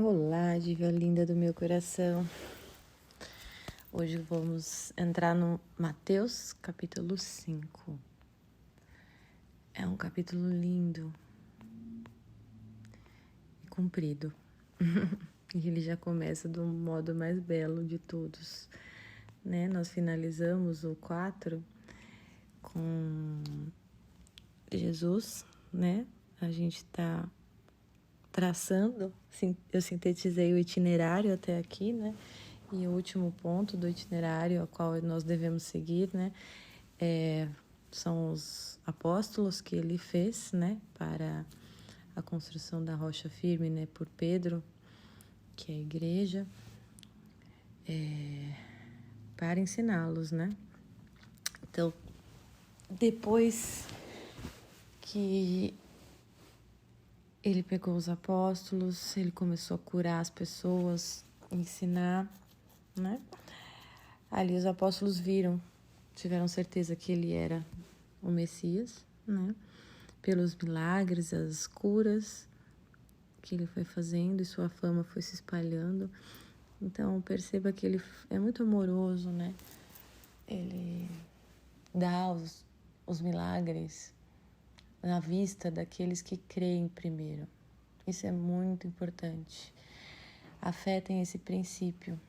Olá, diva linda do meu coração. Hoje vamos entrar no Mateus, capítulo 5. É um capítulo lindo e comprido. E ele já começa do modo mais belo de todos, né? Nós finalizamos o 4 com Jesus, né? A gente está traçando, eu sintetizei o itinerário até aqui, né? E o último ponto do itinerário a qual nós devemos seguir, né? São os apóstolos que ele fez, né? Para a construção da rocha firme, né? Por Pedro, que é a igreja, para ensiná-los, né? Então, depois que ele pegou os apóstolos, ele começou a curar as pessoas, ensinar, né? Ali os apóstolos tiveram certeza que ele era o Messias, né? Pelos milagres, as curas que ele foi fazendo e sua fama foi se espalhando. Então perceba que ele é muito amoroso, né? Ele dá os milagres na vista daqueles que creem primeiro. Isso é muito importante. A fé tem esse princípio.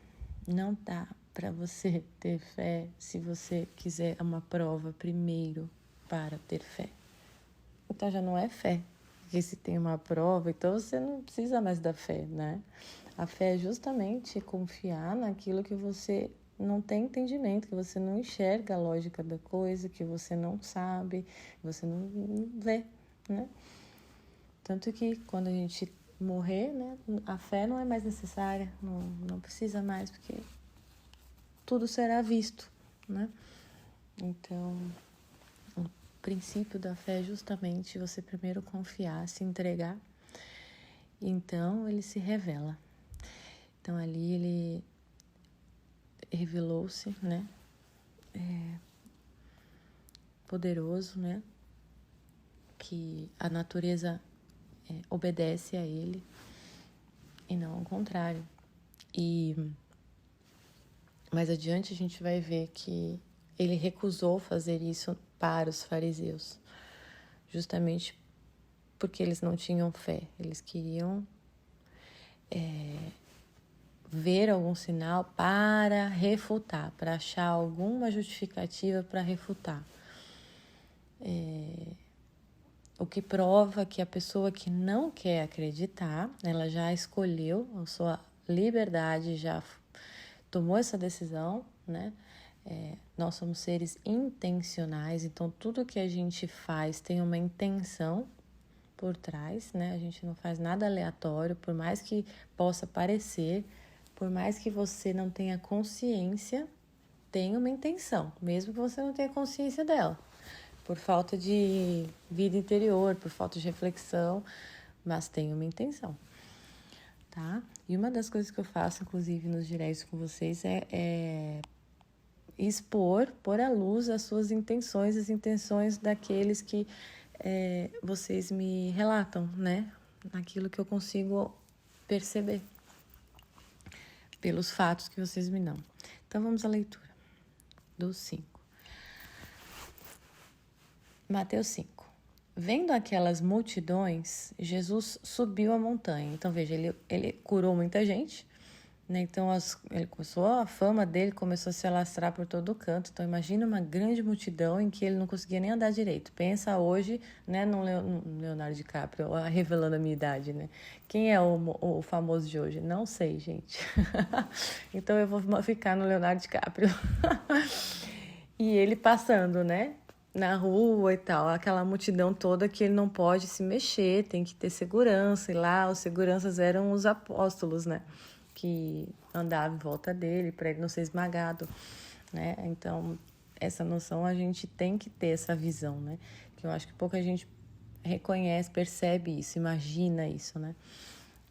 Não dá para você ter fé se você quiser uma prova primeiro para ter fé. Então já não é fé. Porque se tem uma prova, então você não precisa mais da fé, né? A fé é justamente confiar naquilo que você não tem entendimento, que você não enxerga a lógica da coisa, que você não sabe, que você não vê, né? Tanto que quando a gente morrer, né, a fé não é mais necessária, não precisa mais, porque tudo será visto, né? Então, o princípio da fé é justamente você primeiro confiar, se entregar, e então ele se revela. Então ali ele revelou-se, né? Poderoso, né? Que a natureza obedece a ele e não ao contrário. E mais adiante a gente vai ver que ele recusou fazer isso para os fariseus, justamente porque eles não tinham fé. Eles queriam ver algum sinal para refutar, para achar alguma justificativa para refutar. O que prova que a pessoa que não quer acreditar, ela já escolheu, a sua liberdade já tomou essa decisão, né? Nós somos seres intencionais, então tudo que a gente faz tem uma intenção por trás, né? A gente não faz nada aleatório, por mais que possa parecer, por mais que você não tenha consciência, tem uma intenção, mesmo que você não tenha consciência dela, por falta de vida interior, por falta de reflexão, mas tem uma intenção, tá? E uma das coisas que eu faço, inclusive, nos directs com vocês é pôr à luz as suas intenções, as intenções daqueles que vocês me relatam, né? Naquilo que eu consigo perceber pelos fatos que vocês me dão. Então vamos à leitura do 5. Mateus 5. Vendo aquelas multidões, Jesus subiu a montanha. Então veja, ele curou muita gente, né? Então a fama dele começou a se alastrar por todo o canto. Então imagina uma grande multidão em que ele não conseguia nem andar direito. Pensa hoje, né, no Leonardo DiCaprio, revelando a minha idade, né? Quem é o famoso de hoje? Não sei, gente. Então eu vou ficar no Leonardo DiCaprio. E ele passando, né, na rua e tal, aquela multidão toda que ele não pode se mexer, tem que ter segurança. E lá os seguranças eram os apóstolos, né, que andavam em volta dele para ele não ser esmagado, né? Então essa noção a gente tem que ter, essa visão, né? Que eu acho que pouca gente reconhece, percebe isso, imagina isso, né?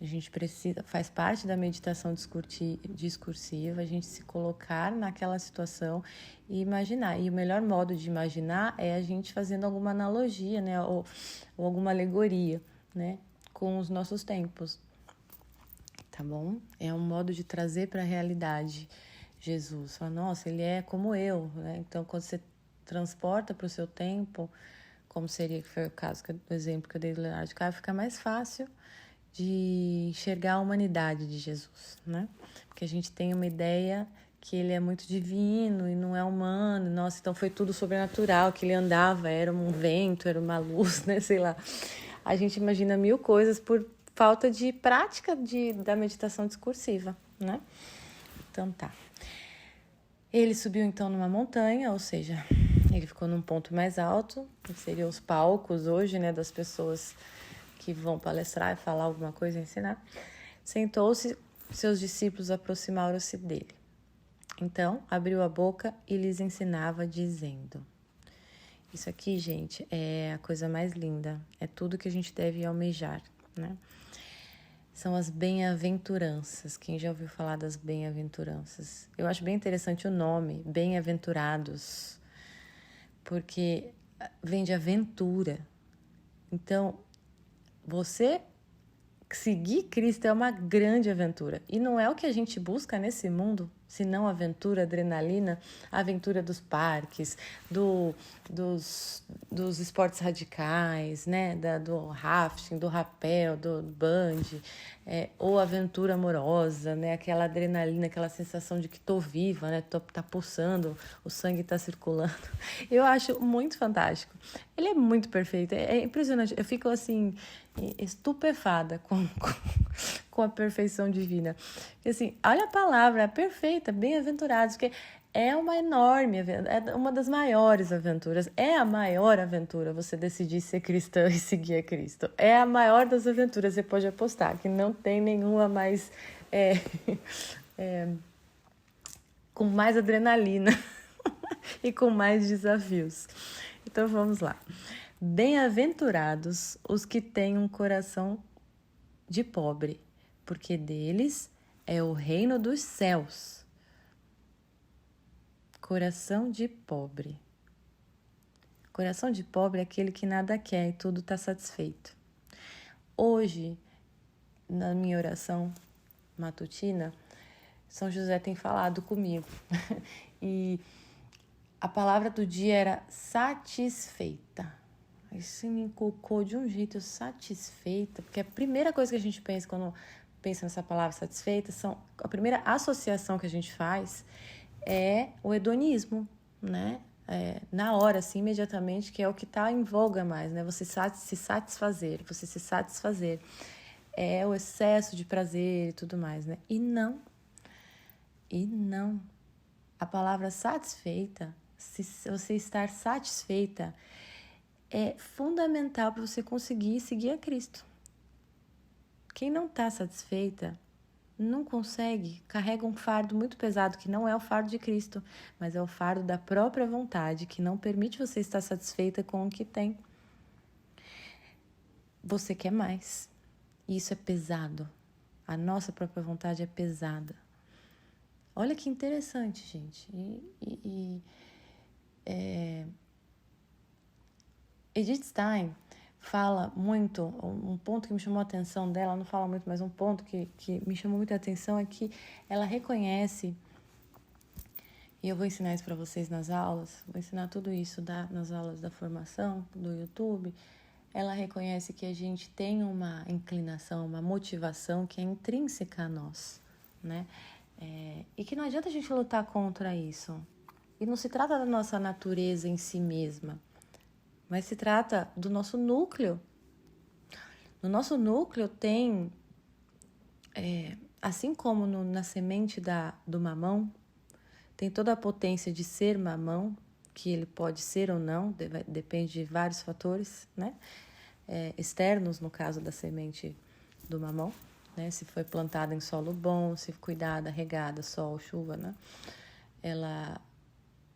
A gente precisa, faz parte da meditação discursiva, a gente se colocar naquela situação e imaginar. E o melhor modo de imaginar é a gente fazendo alguma analogia, né? Ou alguma alegoria, né? Com os nossos tempos. tá bom? É um modo de trazer para a realidade Jesus. Fala, nossa, ele é como eu, né? Então, quando você transporta para o seu tempo, como seria que foi o caso, do exemplo que eu dei do Leonardo DiCaprio, fica mais fácil de enxergar a humanidade de Jesus, né? Porque a gente tem uma ideia que ele é muito divino e não é humano. Nossa, então foi tudo sobrenatural, que ele andava, era um vento, era uma luz, né? Sei lá. A gente imagina mil coisas por falta de prática da meditação discursiva, né? Então tá. Ele subiu então numa montanha, ou seja, ele ficou num ponto mais alto, que seriam os palcos hoje, né, das pessoas que vão palestrar e falar alguma coisa, ensinar. Sentou-se, seus discípulos aproximaram-se dele. Então, abriu a boca e lhes ensinava, dizendo... Isso aqui, gente, é a coisa mais linda. É tudo que a gente deve almejar, né? São as bem-aventuranças. Quem já ouviu falar das bem-aventuranças? Eu acho bem interessante o nome, bem-aventurados, porque vem de aventura. Então, você seguir Cristo é uma grande aventura. E não é o que a gente busca nesse mundo, senão aventura, adrenalina, a aventura dos parques, dos esportes radicais, né? Do rafting, do rapel, do bungee, ou aventura amorosa, né? Aquela adrenalina, aquela sensação de que tô viva, né? Tá pulsando, o sangue tá circulando. Eu acho muito fantástico. Ele é muito perfeito, é impressionante. Eu fico assim, estupefada com a perfeição divina. E, assim, olha a palavra, é perfeita, bem-aventurados, porque é uma enorme, é uma das maiores aventuras, é a maior aventura você decidir ser cristã e seguir a Cristo. É a maior das aventuras, você pode apostar, que não tem nenhuma mais... com mais adrenalina e com mais desafios. Então vamos lá. Bem-aventurados os que têm um coração de pobre, porque deles é o reino dos céus. Coração de pobre. Coração de pobre é aquele que nada quer e tudo está satisfeito. Hoje, na minha oração matutina, São José tem falado comigo. E a palavra do dia era satisfeita. Isso me inculcou de um jeito, satisfeita, porque a primeira coisa que a gente pensa quando pensa nessa palavra satisfeita, a primeira associação que a gente faz é o hedonismo, né? Na hora, assim, imediatamente, que é o que está em voga mais, né? Você se satisfazer. É o excesso de prazer e tudo mais, né? E não. A palavra satisfeita, se você estar satisfeita, é fundamental para você conseguir seguir a Cristo. Quem não está satisfeita, não consegue, carrega um fardo muito pesado, que não é o fardo de Cristo, mas é o fardo da própria vontade, que não permite você estar satisfeita com o que tem. Você quer mais. E isso é pesado. A nossa própria vontade é pesada. Olha que interessante, gente. Edith Stein fala muito, um ponto que me chamou a atenção dela, não fala muito, mas um ponto que me chamou muita atenção é que ela reconhece, e eu vou ensinar isso para vocês nas aulas, vou ensinar tudo isso nas aulas da formação, do YouTube. Ela reconhece que a gente tem uma inclinação, uma motivação que é intrínseca a nós, né? E que não adianta a gente lutar contra isso. E não se trata da nossa natureza em si mesma, mas se trata do nosso núcleo. No nosso núcleo tem, assim como na semente do mamão, tem toda a potência de ser mamão, que ele pode ser ou não, depende de vários fatores, né? Externos, no caso da semente do mamão, né? Se foi plantada em solo bom, se cuidada, regada, sol, chuva, né? Ela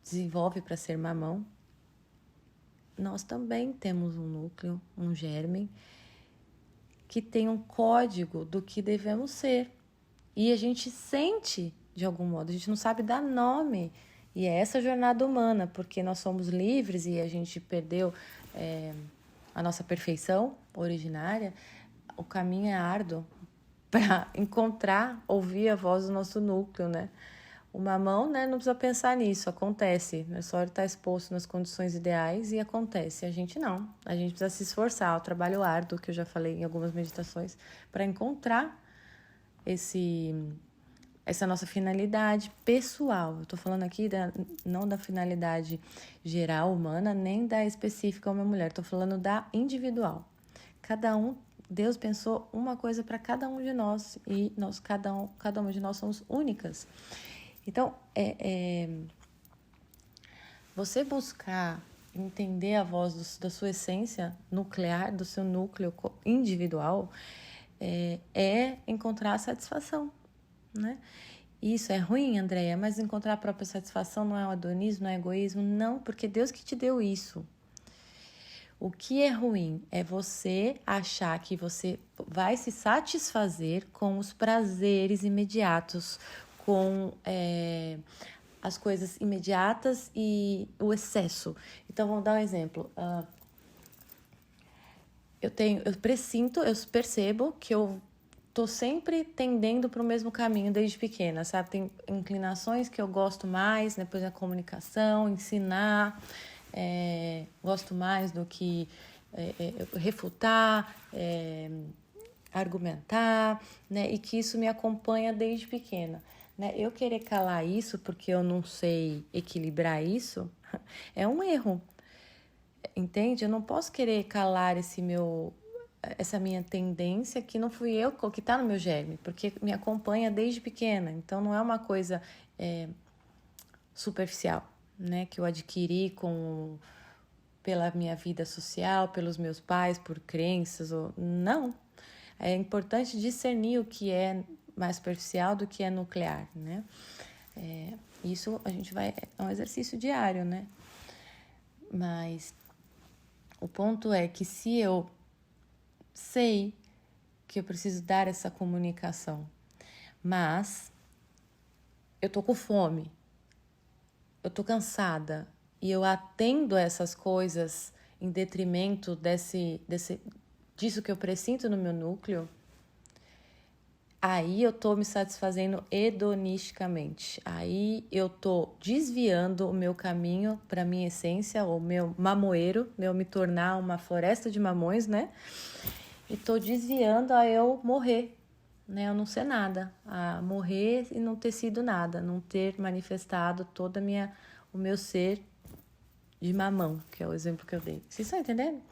desenvolve para ser mamão. Nós também temos um núcleo, um germe, que tem um código do que devemos ser. E a gente sente, de algum modo, a gente não sabe dar nome. E é essa jornada humana, porque nós somos livres e a gente perdeu a nossa perfeição originária. O caminho é árduo para encontrar, ouvir a voz do nosso núcleo, né? O mamão, né, não precisa pensar nisso, acontece. É só ele estar exposto nas condições ideais e acontece. A gente não. A gente precisa se esforçar, o trabalho árduo, que eu já falei em algumas meditações, para encontrar essa nossa finalidade pessoal. Eu estou falando aqui não da finalidade geral, humana, nem da específica uma mulher. Estou falando da individual. Deus pensou uma coisa para cada um de nós e cada uma de nós somos únicas. Então, você buscar entender a voz da sua essência nuclear, do seu núcleo individual, é encontrar satisfação, né? Isso é ruim, Andréia, mas encontrar a própria satisfação não é um hedonismo, não é egoísmo, não, porque Deus que te deu isso. O que é ruim é você achar que você vai se satisfazer com os prazeres imediatos, com as coisas imediatas e o excesso. Então, vamos dar um exemplo. Eu percebo que eu tô sempre tendendo para o mesmo caminho desde pequena, sabe? Tem inclinações que eu gosto mais, depois a comunicação, ensinar, gosto mais do que refutar, argumentar, né? E que isso me acompanha desde pequena, né? Eu querer calar isso porque eu não sei equilibrar isso é um erro, entende? Eu não posso querer calar essa minha tendência que não fui eu que está no meu germe, porque me acompanha desde pequena. Então não é uma coisa superficial, né? Que eu adquiri pela minha vida social, pelos meus pais, por crenças. Não. É importante discernir o que é mais superficial do que é nuclear, né? Isso é um exercício diário, né? Mas o ponto é que se eu sei que eu preciso dar essa comunicação, mas eu tô com fome, eu tô cansada e eu atendo a essas coisas em detrimento disso que eu pressinto no meu núcleo, aí eu tô me satisfazendo hedonisticamente. Aí eu tô desviando o meu caminho para minha essência, o meu mamoeiro, eu me tornar uma floresta de mamões, né? E tô desviando a eu morrer, né? Eu não ser nada, a morrer e não ter sido nada, não ter manifestado o meu ser de mamão, que é o exemplo que eu dei. Vocês estão entendendo?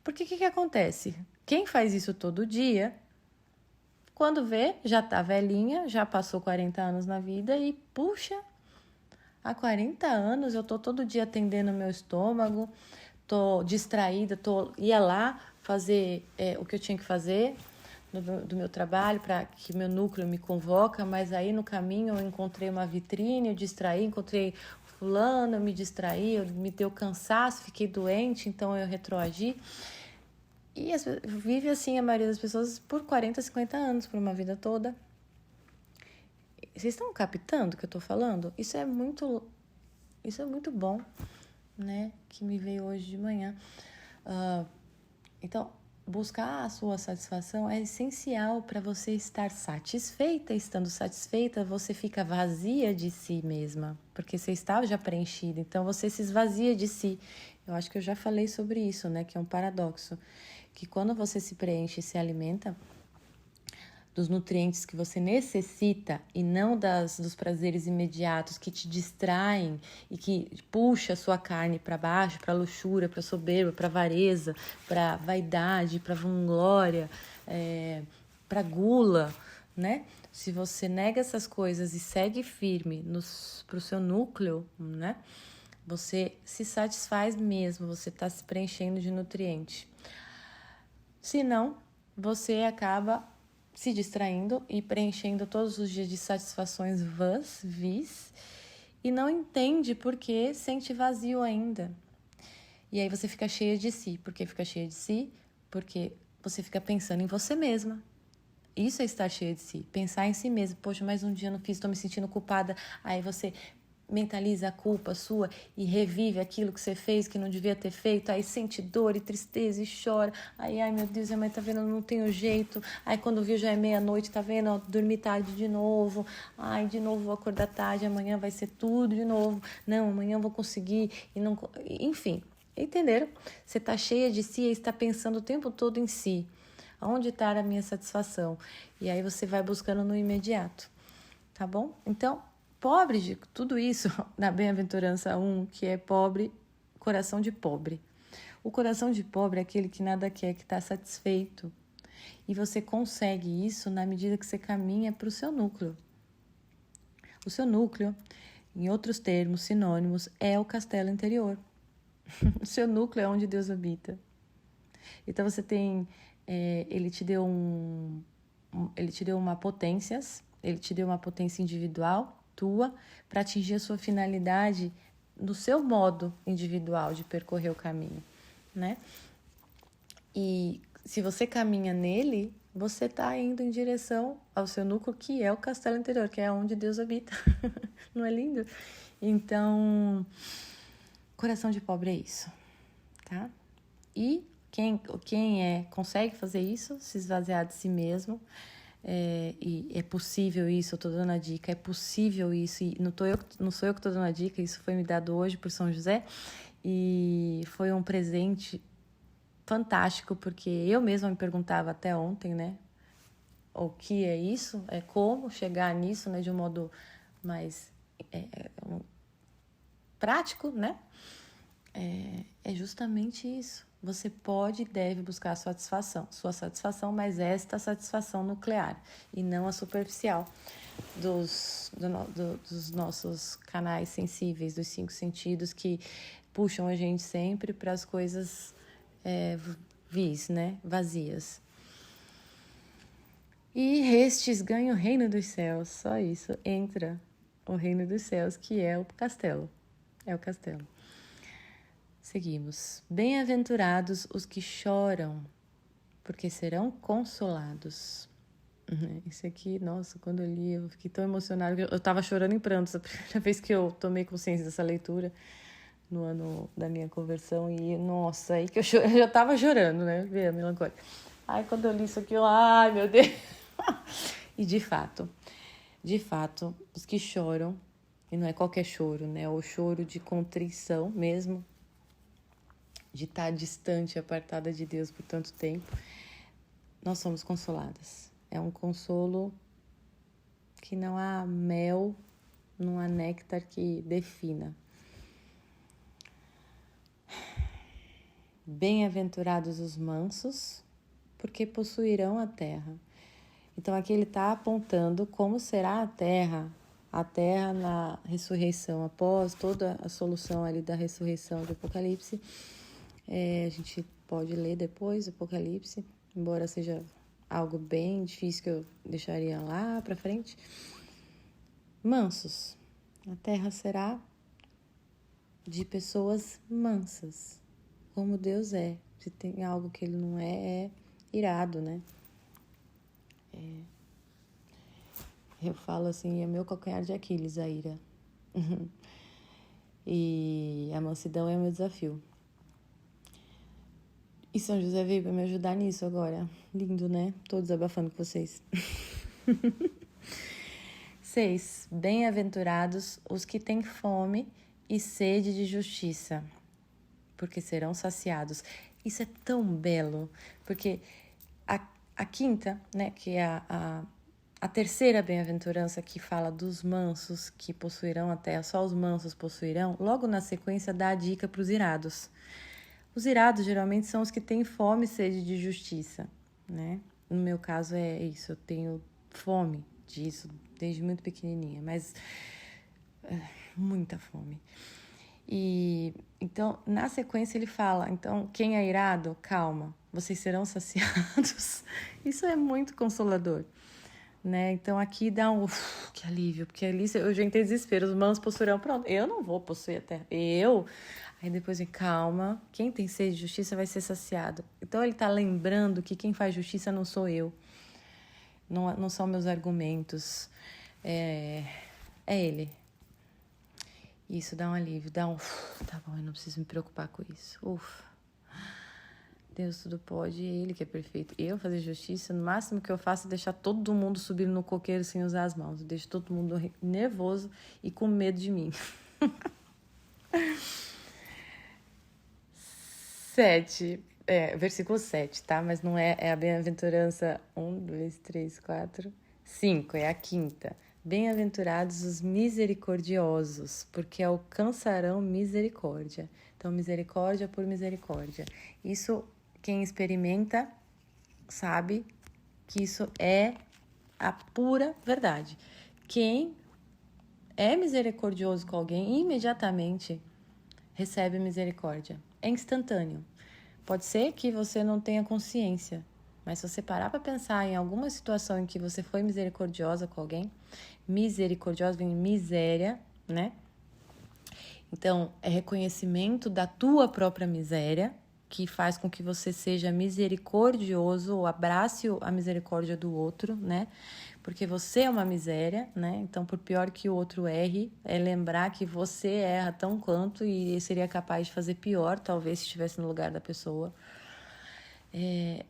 Porque o que acontece? Quem faz isso todo dia, quando vê, já tá velhinha, já passou 40 anos na vida e, puxa, há 40 anos eu tô todo dia atendendo o meu estômago, tô distraída, ia lá fazer o que eu tinha que fazer do meu trabalho, para que meu núcleo me convoca, mas aí no caminho eu encontrei uma vitrine, eu distraí, encontrei fulano, eu me distraí, me deu cansaço, fiquei doente, então eu retroagi. E vive assim a maioria das pessoas por 40, 50 anos, por uma vida toda. Vocês estão captando o que eu tô falando? Isso é muito bom, né? Que me veio hoje de manhã. Então, buscar a sua satisfação é essencial para você estar satisfeita. Estando satisfeita, você fica vazia de si mesma, porque você estava já preenchida, então você se esvazia de si. Eu acho que eu já falei sobre isso, né? Que é um paradoxo. Que quando você se preenche e se alimenta dos nutrientes que você necessita e não dos prazeres imediatos que te distraem e que puxa a sua carne para baixo, para luxúria, para soberba, para avareza, para vaidade, para vanglória, para gula, né? Se você nega essas coisas e segue firme pro seu núcleo, né? Você se satisfaz mesmo, você está se preenchendo de nutriente. Se não, você acaba se distraindo e preenchendo todos os dias de satisfações vis, e não entende por que sente vazio ainda. E aí você fica cheia de si. Por que fica cheia de si? Porque você fica pensando em você mesma. Isso é estar cheia de si. Pensar em si mesmo. Poxa, mais um dia eu não fiz, estou me sentindo culpada. Aí você mentaliza a culpa sua e revive aquilo que você fez, que não devia ter feito, aí sente dor e tristeza e chora, aí, ai meu Deus, minha mãe tá vendo, eu não tenho jeito, aí quando viu já é meia-noite, tá vendo, ó, dormi tarde de novo, ai, de novo vou acordar tarde, amanhã vai ser tudo de novo, não, amanhã eu vou conseguir, e não, enfim, entenderam? Você tá cheia de si e está pensando o tempo todo em si, onde está a minha satisfação? E aí você vai buscando no imediato, tá bom? Então, pobre de tudo isso, na Bem-aventurança 1, que é pobre, coração de pobre. O coração de pobre é aquele que nada quer, que está satisfeito. E você consegue isso na medida que você caminha para o seu núcleo. O seu núcleo, em outros termos, sinônimos, é o castelo interior. O seu núcleo é onde Deus habita. Então você tem, ele te deu uma potências, ele te deu uma potência individual tua para atingir a sua finalidade no seu modo individual de percorrer o caminho, né? E se você caminha nele, você está indo em direção ao seu núcleo, que é o castelo interior, que é onde Deus habita. Não é lindo? Então, coração de pobre é isso, tá? E quem consegue fazer isso, se esvaziar de si mesmo, e é possível isso, eu tô dando a dica, é possível isso, e não sou eu que tô dando a dica, isso foi me dado hoje por São José, e foi um presente fantástico, porque eu mesma me perguntava até ontem, né, o que é isso, como chegar nisso, né, de um modo mais prático, né, é justamente isso. Você pode e deve buscar a sua satisfação, mas esta satisfação nuclear e não a superficial dos nossos canais sensíveis, dos 5 sentidos que puxam a gente sempre para as coisas vis, né? Vazias. E estes ganham o reino dos céus, só isso, entra o reino dos céus, que é o castelo. É o castelo. Seguimos. Bem-aventurados os que choram, porque serão consolados. Isso aqui, nossa, quando eu li, eu fiquei tão emocionada. Eu tava chorando em prantos a primeira vez que eu tomei consciência dessa leitura, no ano da minha conversão. E, nossa, aí que eu já tava chorando, né? Vê a melancólia. Ai, quando eu li isso aqui, ai, meu Deus. E de fato, os que choram, e não é qualquer choro, né? É o choro de contrição mesmo, de estar distante, apartada de Deus por tanto tempo, nós somos consoladas. É um consolo que não há mel, não há néctar que defina. Bem-aventurados os mansos, porque possuirão a terra. Então aqui ele está apontando como será a terra na ressurreição, após toda a solução ali da ressurreição do Apocalipse. A gente pode ler depois o Apocalipse, embora seja algo bem difícil que eu deixaria lá para frente. Mansos. A terra será de pessoas mansas, como Deus é. Se tem algo que ele não é irado, né? Eu falo assim, é meu calcanhar de Aquiles, a ira. E a mansidão é o meu desafio. E São José veio para me ajudar nisso agora. Lindo, né? Tô desabafando com vocês. 6. Bem-aventurados os que têm fome e sede de justiça, porque serão saciados. Isso é tão belo, porque a quinta, né, que é a terceira bem-aventurança que fala dos mansos que possuirão a terra, só os mansos possuirão, logo na sequência dá a dica para os irados. Os irados geralmente são os que têm fome e sede de justiça, né? No meu caso é isso, eu tenho fome disso desde muito pequenininha, mas muita fome. E então, na sequência ele fala, então, quem é irado, calma, vocês serão saciados. Isso é muito consolador, né? Então aqui dá que alívio, porque ali eu já entrei em desespero, os manos possuirão, pronto, eu não vou possuir a terra, aí depois vem, calma, quem tem sede de justiça vai ser saciado. Então ele tá lembrando que quem faz justiça não sou eu, não são meus argumentos, é ele. Isso dá um alívio, dá um... Tá bom, eu não preciso me preocupar com isso. Ufa. Deus tudo pode, Ele que é perfeito. Eu fazer justiça, no máximo que eu faço é deixar todo mundo subir no coqueiro sem usar as mãos. Eu deixo todo mundo nervoso e com medo de mim. 7. Versículo 7, tá? Mas não é a bem-aventurança 1, 2, 3, 4, 5. É a quinta. Bem-aventurados os misericordiosos, porque alcançarão misericórdia. Então, misericórdia por misericórdia. Isso, quem experimenta, sabe que isso é a pura verdade. Quem é misericordioso com alguém, imediatamente recebe misericórdia. É instantâneo. Pode ser que você não tenha consciência, mas se você parar para pensar em alguma situação em que você foi misericordiosa com alguém, misericordiosa vem miséria, né? Então, é reconhecimento da tua própria miséria, que faz com que você seja misericordioso ou abrace a misericórdia do outro, né? Porque você é uma miséria, né? Então, por pior que o outro erre, é lembrar que você erra tão quanto e seria capaz de fazer pior, talvez, se estivesse no lugar da pessoa.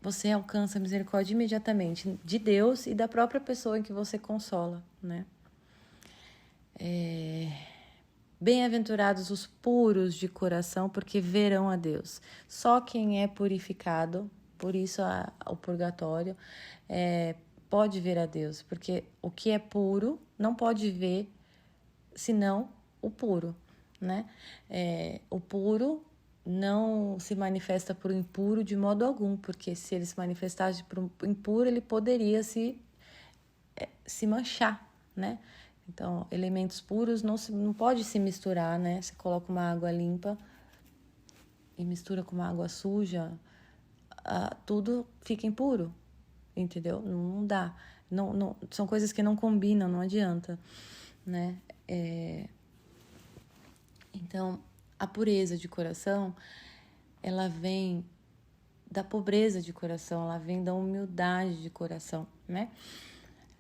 Você alcança a misericórdia imediatamente de Deus e da própria pessoa em que você consola, né? Bem-aventurados os puros de coração, porque verão a Deus. Só quem é purificado, por isso o purgatório, pode ver a Deus, porque o que é puro não pode ver senão o puro, né? O puro não se manifesta por impuro de modo algum, porque se ele se manifestasse por impuro, ele poderia se manchar, né? Então, elementos puros não pode se misturar, né? Você coloca uma água limpa e mistura com uma água suja, tudo fica impuro, entendeu? Não dá. Não, são coisas que não combinam, não adianta, né? Então, a pureza de coração, ela vem da pobreza de coração, ela vem da humildade de coração, né?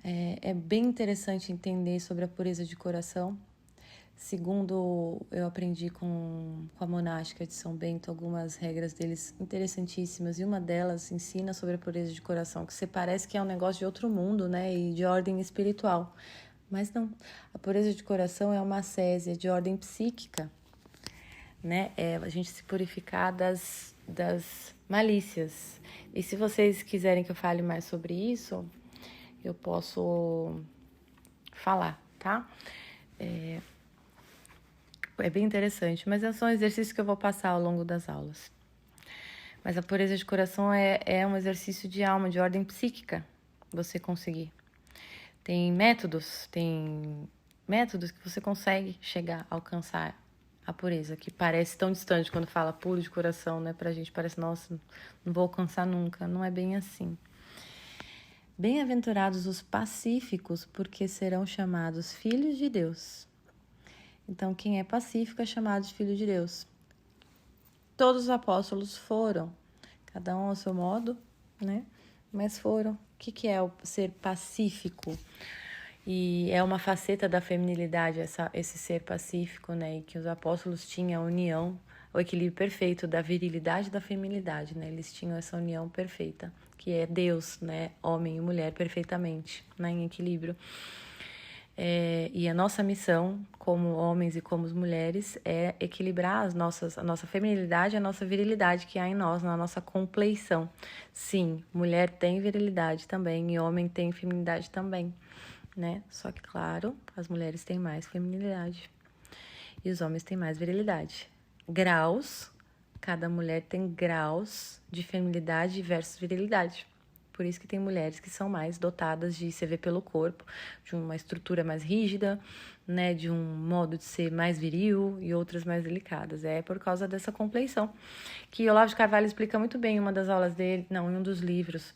É bem interessante entender sobre a pureza de coração. Segundo eu aprendi com a monástica de São Bento, algumas regras deles interessantíssimas, e uma delas ensina sobre a pureza de coração, que você parece que é um negócio de outro mundo, né, e de ordem espiritual. Mas não, a pureza de coração é uma ascésia de ordem psíquica, né? É a gente se purificar das malícias. E se vocês quiserem que eu fale mais sobre isso, eu posso falar, tá? É bem interessante, mas são exercícios que eu vou passar ao longo das aulas. Mas a pureza de coração é um exercício de alma, de ordem psíquica, você conseguir. Tem métodos que você consegue chegar a alcançar a pureza, que parece tão distante quando fala puro de coração, né? Pra gente parece, nossa, não vou alcançar nunca. Não é bem assim. Bem-aventurados os pacíficos, porque serão chamados filhos de Deus. Então, quem é pacífico é chamado de filho de Deus. Todos os apóstolos foram, cada um ao seu modo, né? Mas foram. O que é o ser pacífico? E é uma faceta da feminilidade, esse ser pacífico, né? E que os apóstolos tinham a união, o equilíbrio perfeito da virilidade e da feminilidade, né? Eles tinham essa união perfeita, que é Deus, né? Homem e mulher perfeitamente, né? Em equilíbrio. E a nossa missão, como homens e como mulheres, é equilibrar a nossa feminilidade e a nossa virilidade que há em nós, na nossa compleição. Sim, mulher tem virilidade também e homem tem feminilidade também, né? Só que, claro, as mulheres têm mais feminilidade e os homens têm mais virilidade. Graus, cada mulher tem graus de feminilidade versus virilidade. Por isso que tem mulheres que são mais dotadas de se ver pelo corpo, de uma estrutura mais rígida, né, de um modo de ser mais viril e outras mais delicadas. É por causa dessa compleição, que Olavo de Carvalho explica muito bem em uma das aulas dele, em um dos livros,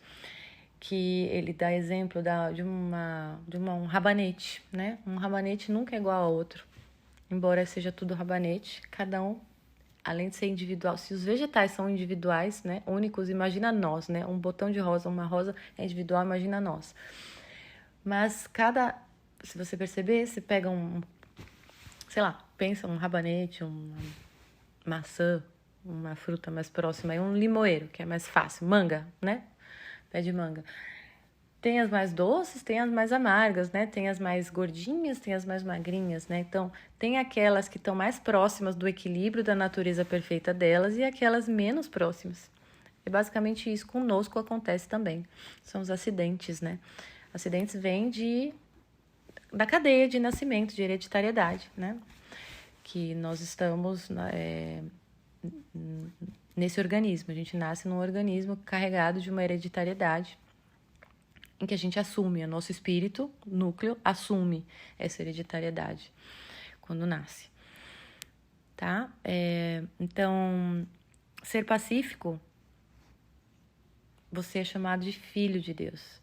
que ele dá exemplo de um rabanete, né? Um rabanete nunca é igual ao outro. Embora seja tudo rabanete, cada um, além de ser individual, se os vegetais são individuais, né, únicos, imagina nós, né? Um botão de rosa, uma rosa é individual, imagina nós. Mas se você perceber, você sei lá, pensa um rabanete, uma maçã, uma fruta mais próxima, e um limoeiro, que é mais fácil, manga, né? Pé de manga. Tem as mais doces, tem as mais amargas, né? Tem as mais gordinhas, tem as mais magrinhas, né? Então, tem aquelas que estão mais próximas do equilíbrio da natureza perfeita delas e aquelas menos próximas. E basicamente isso conosco acontece também. São os acidentes, né? Acidentes vêm da cadeia de nascimento, de hereditariedade, né? Que nós estamos nesse organismo. A gente nasce num organismo carregado de uma hereditariedade em que a gente assume, o nosso espírito, núcleo, assume essa hereditariedade quando nasce, tá? Então, ser pacífico, você é chamado de filho de Deus.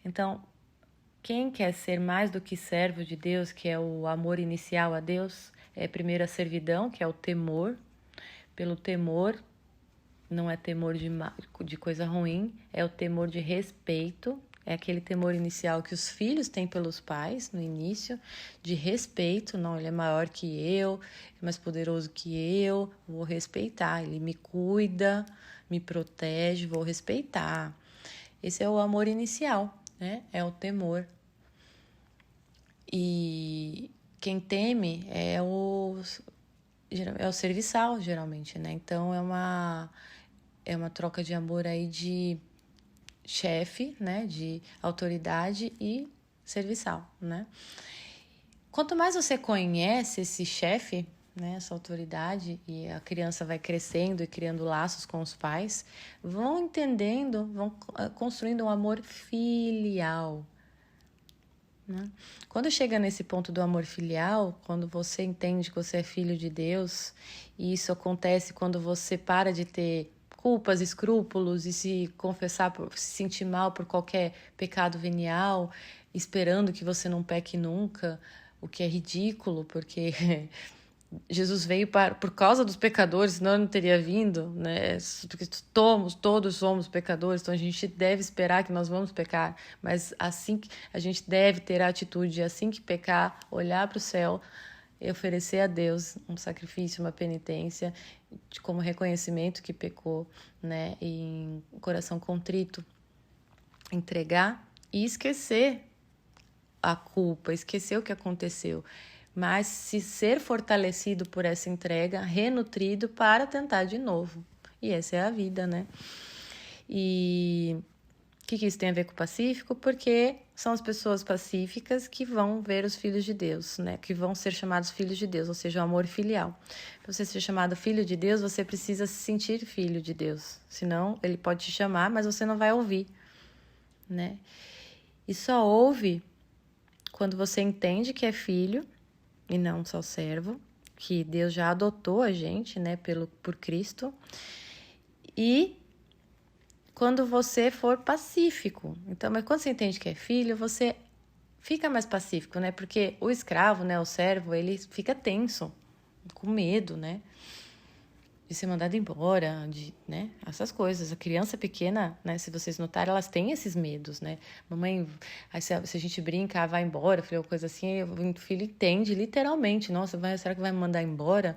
Então, quem quer ser mais do que servo de Deus, que é o amor inicial a Deus, é primeiro a servidão, que é o temor. Pelo temor, não é temor de coisa ruim, é o temor de respeito. É aquele temor inicial que os filhos têm pelos pais no início, de respeito. Não, ele é maior que eu, é mais poderoso que eu, vou respeitar. Ele me cuida, me protege, vou respeitar. Esse é o amor inicial, né? É o temor. E quem teme é o serviçal, geralmente, né? Então, é uma troca de amor aí de chefe, né? De autoridade e serviçal, né? Quanto mais você conhece esse chefe, né? Essa autoridade, e a criança vai crescendo e criando laços com os pais, vão entendendo, vão construindo um amor filial, né? Quando chega nesse ponto do amor filial, quando você entende que você é filho de Deus, e isso acontece quando você para de ter culpas, escrúpulos e se confessar, se sentir mal por qualquer pecado venial, esperando que você não peque nunca, o que é ridículo, porque Jesus veio por causa dos pecadores, senão ele não teria vindo, né? Porque todos somos pecadores, então a gente deve esperar que nós vamos pecar, mas assim que a gente deve ter a atitude de, assim que pecar, olhar para o céu e oferecer a Deus um sacrifício, uma penitência, como reconhecimento que pecou, né? E em coração contrito, entregar e esquecer a culpa, esquecer o que aconteceu, mas se ser fortalecido por essa entrega, renutrido para tentar de novo. E essa é a vida, né? E o que isso tem a ver com o pacífico? Porque são as pessoas pacíficas que vão ver os filhos de Deus, né? Que vão ser chamados filhos de Deus, ou seja, o amor filial. Para você ser chamado filho de Deus, você precisa se sentir filho de Deus. Senão, ele pode te chamar, mas você não vai ouvir, né? E só ouve quando você entende que é filho e não só servo, que Deus já adotou a gente, né, por Cristo. E quando você for pacífico. Então, mas quando você entende que é filho, você fica mais pacífico, né? Porque o escravo, né, o servo, ele fica tenso, com medo, né? De ser mandado embora, né? Essas coisas. A criança pequena, né? Se vocês notarem, elas têm esses medos, né? Mamãe, aí se a gente brinca, vai embora, filho, coisa assim, o filho entende literalmente. Nossa, será que vai me mandar embora?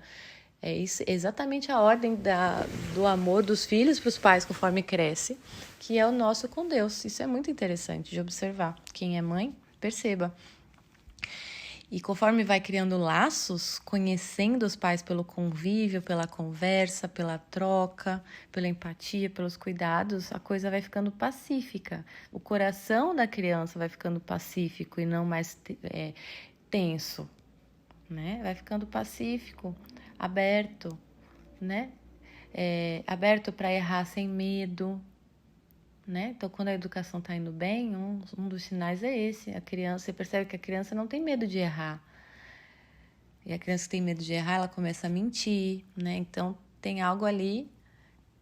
É isso, exatamente a ordem do amor dos filhos para os pais conforme cresce, que é o nosso com Deus. Isso é muito interessante de observar. Quem é mãe, perceba. E conforme vai criando laços, conhecendo os pais pelo convívio, pela conversa, pela troca, pela empatia, pelos cuidados, a coisa vai ficando pacífica. O coração da criança vai ficando pacífico e não mais tenso, né? Vai ficando pacífico, aberto, né? Aberto para errar sem medo, né? Então, quando a educação está indo bem, um dos sinais é esse. A criança, você percebe que a criança não tem medo de errar. E a criança que tem medo de errar, ela começa a mentir, né? Então, tem algo ali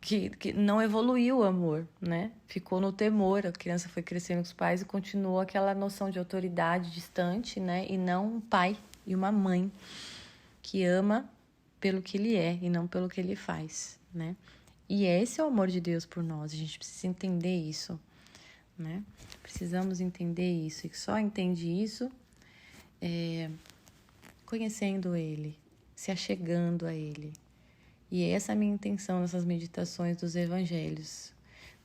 que não evoluiu o amor, né? Ficou no temor. A criança foi crescendo com os pais e continuou aquela noção de autoridade distante, né? E não um pai e uma mãe que ama pelo que ele é e não pelo que ele faz, né? E esse é o amor de Deus por nós. A gente precisa entender isso, né? Precisamos entender isso. E só entende isso conhecendo Ele, se achegando a Ele. E essa é a minha intenção nessas meditações dos evangelhos.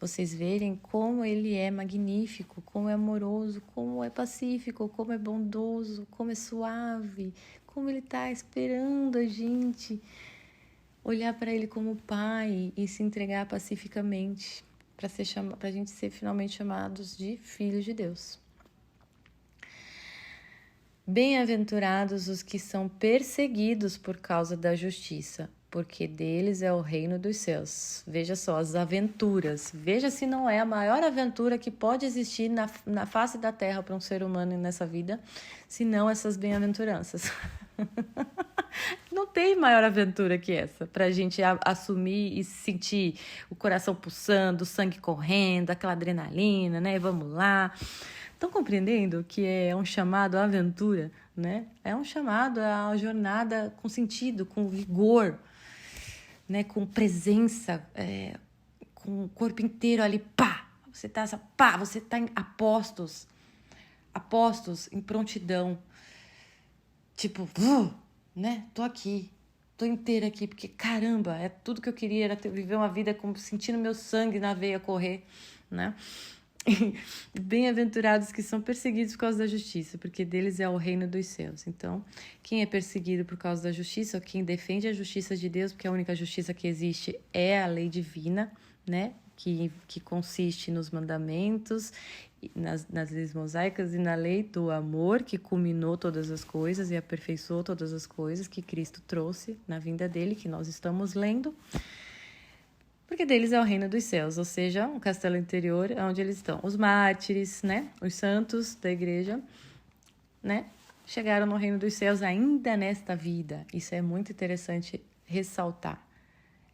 Vocês verem como Ele é magnífico, como é amoroso, como é pacífico, como é bondoso, como é suave, como Ele está esperando a gente olhar para Ele como Pai e se entregar pacificamente para a gente ser finalmente chamados de filhos de Deus. Bem-aventurados os que são perseguidos por causa da justiça, porque deles é o reino dos céus. Veja só, as aventuras. Veja se não é a maior aventura que pode existir na face da terra para um ser humano nessa vida, se não essas bem-aventuranças. Não tem maior aventura que essa, para a gente assumir e sentir o coração pulsando, o sangue correndo, aquela adrenalina, né? Vamos lá. Estão compreendendo que é um chamado à aventura, né? É um chamado à jornada com sentido, com vigor, né? Com presença, com o corpo inteiro ali, pá! Você tá em apostos, em prontidão. Tipo, né? Tô aqui, tô inteira aqui, porque caramba, é tudo que eu queria, era viver uma vida como sentindo meu sangue na veia correr, né? Bem-aventurados que são perseguidos por causa da justiça, porque deles é o reino dos céus. Então, quem é perseguido por causa da justiça, ou quem defende a justiça de Deus, porque a única justiça que existe é a lei divina, né? Que consiste nos mandamentos, nas leis mosaicas e na lei do amor, que culminou todas as coisas e aperfeiçoou todas as coisas que Cristo trouxe na vinda dele, que nós estamos lendo. Porque deles é o reino dos céus, ou seja, um castelo interior onde eles estão. Os mártires, né? Os santos da igreja, né? Chegaram no reino dos céus ainda nesta vida. Isso é muito interessante ressaltar.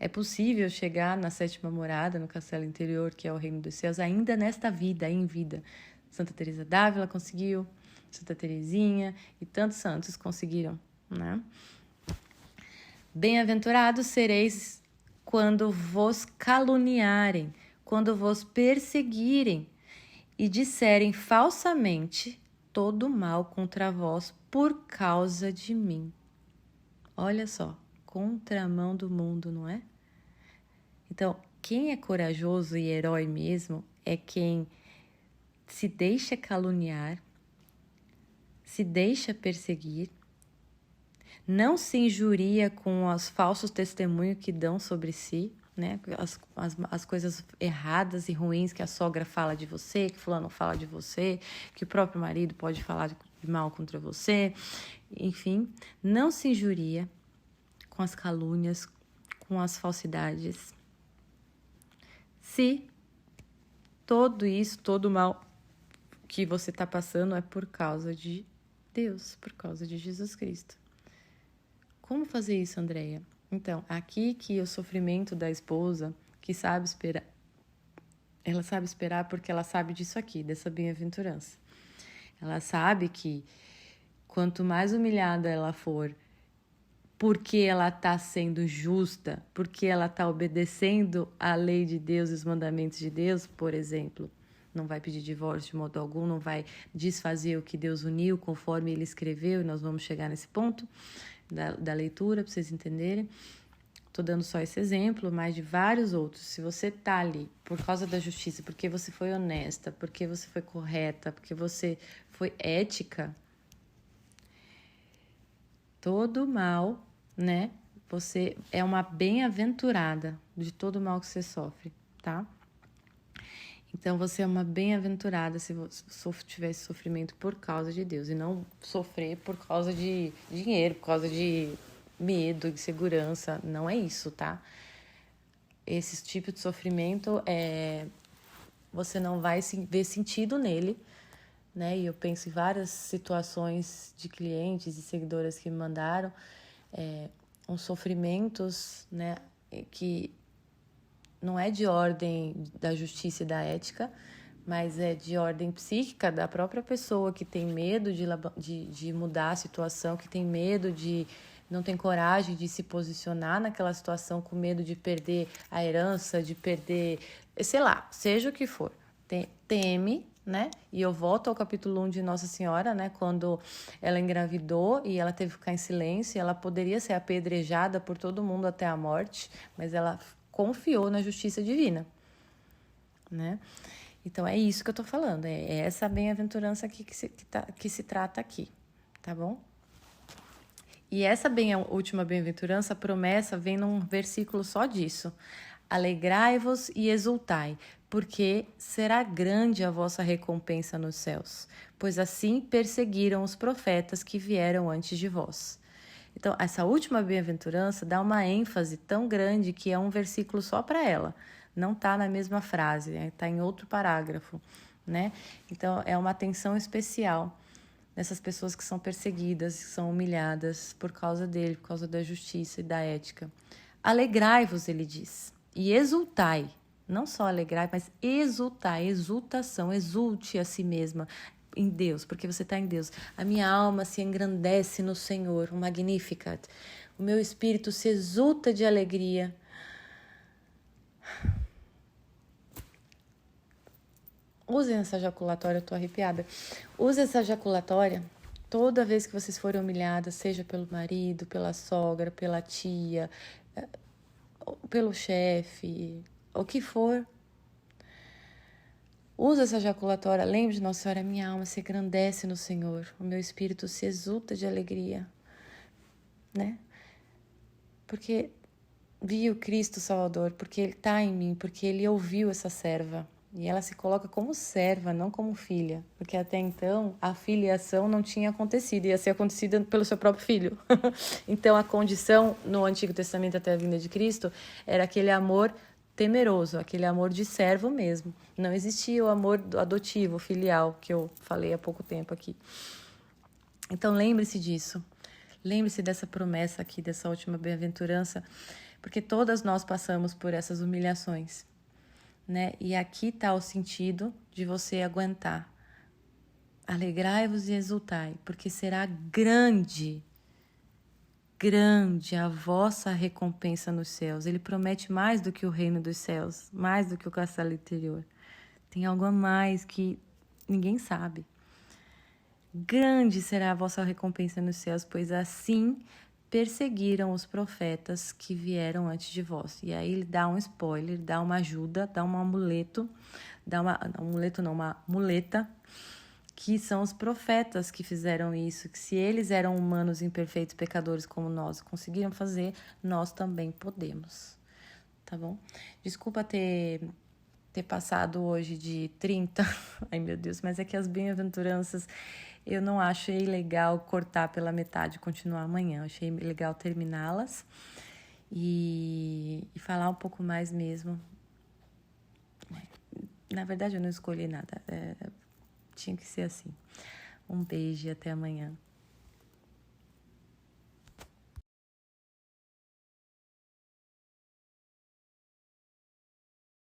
É possível chegar na sétima morada, no castelo interior, que é o reino dos céus, ainda nesta vida, em vida. Santa Teresa d'Ávila conseguiu, Santa Teresinha e tantos santos conseguiram, né? Bem-aventurados sereis quando vos caluniarem, quando vos perseguirem e disserem falsamente todo mal contra vós por causa de mim. Olha só, contramão do mundo, não é? Então, quem é corajoso e herói mesmo é quem se deixa caluniar, se deixa perseguir, não se injuria com os falsos testemunhos que dão sobre si, né? As coisas erradas e ruins que a sogra fala de você, que fulano fala de você, que o próprio marido pode falar de mal contra você. Enfim, não se injuria com as calúnias, com as falsidades. Se todo isso, todo mal que você está passando é por causa de Deus, por causa de Jesus Cristo. Como fazer isso, Andréia? Então, aqui que o sofrimento da esposa, que sabe esperar, ela sabe esperar porque ela sabe disso aqui, dessa bem-aventurança. Ela sabe que quanto mais humilhada ela for, porque ela está sendo justa, porque ela está obedecendo à lei de Deus e os mandamentos de Deus, por exemplo, não vai pedir divórcio de modo algum, não vai desfazer o que Deus uniu conforme Ele escreveu, e nós vamos chegar nesse ponto da leitura, para vocês entenderem. Estou dando só esse exemplo, mas de vários outros. Se você está ali por causa da justiça, porque você foi honesta, porque você foi correta, porque você foi ética, todo mal, né? Você é uma bem-aventurada de todo mal que você sofre, tá? Então, você é uma bem-aventurada se você tivesse sofrimento por causa de Deus e não sofrer por causa de dinheiro, por causa de medo, insegurança. Não é isso, tá? Esse tipo de sofrimento, você não vai ver sentido nele, né? E eu penso em várias situações de clientes e seguidoras que me mandaram uns sofrimentos, né? Que não é de ordem da justiça e da ética, mas é de ordem psíquica da própria pessoa que tem medo de mudar a situação, que tem medo não tem coragem de se posicionar naquela situação, com medo de perder a herança, de perder, sei lá, seja o que for. Teme né? E eu volto ao capítulo 1 de Nossa Senhora, né? Quando ela engravidou e ela teve que ficar em silêncio, ela poderia ser apedrejada por todo mundo até a morte, mas ela confiou na justiça divina, né? Então é isso que eu tô falando, é essa bem-aventurança aqui que se trata aqui, tá bom? E essa última bem-aventurança, a promessa, vem num versículo só disso. Alegrai-vos e exultai, porque será grande a vossa recompensa nos céus, pois assim perseguiram os profetas que vieram antes de vós. Então, essa última bem-aventurança dá uma ênfase tão grande que é um versículo só para ela. Não está na mesma frase, está em outro parágrafo, né? Então, é uma atenção especial nessas pessoas que são perseguidas, que são humilhadas por causa dele, por causa da justiça e da ética. Alegrai-vos, ele diz, e exultai. Não só alegrai, mas exultai, exultação, exulte a si mesma em Deus, porque você está em Deus. A minha alma se engrandece no Senhor, o Magnificat. O meu espírito se exulta de alegria. Usem essa jaculatória, eu tô arrepiada. Use essa jaculatória toda vez que vocês forem humilhadas, seja pelo marido, pela sogra, pela tia, pelo chefe, o que for. Usa essa jaculatória, lembre de Nossa Senhora, minha alma se engrandece no Senhor, o meu espírito se exulta de alegria, né? Porque vi o Cristo Salvador, porque Ele está em mim, porque Ele ouviu essa serva. E ela se coloca como serva, não como filha. Porque até então a filiação não tinha acontecido, ia ser acontecida pelo seu próprio filho. Então a condição no Antigo Testamento até a vinda de Cristo era aquele amor temeroso, aquele amor de servo mesmo. Não existia o amor adotivo, filial, que eu falei há pouco tempo aqui. Então lembre-se disso. Lembre-se dessa promessa aqui, dessa última bem-aventurança, porque todas nós passamos por essas humilhações, né? E aqui está o sentido de você aguentar. Alegrai-vos e exultai, porque será grande a vossa recompensa nos céus. Ele promete mais do que o reino dos céus, mais do que o castelo interior. Tem algo a mais que ninguém sabe. Grande será a vossa recompensa nos céus, pois assim perseguiram os profetas que vieram antes de vós. E aí ele dá um spoiler, dá uma ajuda, dá um amuleto, uma muleta, que são os profetas que fizeram isso, que se eles eram humanos imperfeitos, pecadores como nós, conseguiram fazer, nós também podemos. Tá bom? Desculpa ter passado hoje de 30. Ai, meu Deus, mas é que as bem-aventuranças eu não achei legal cortar pela metade e continuar amanhã. Eu achei legal terminá-las e falar um pouco mais mesmo. Na verdade, eu não escolhi nada. Tinha que ser assim. Um beijo e até amanhã.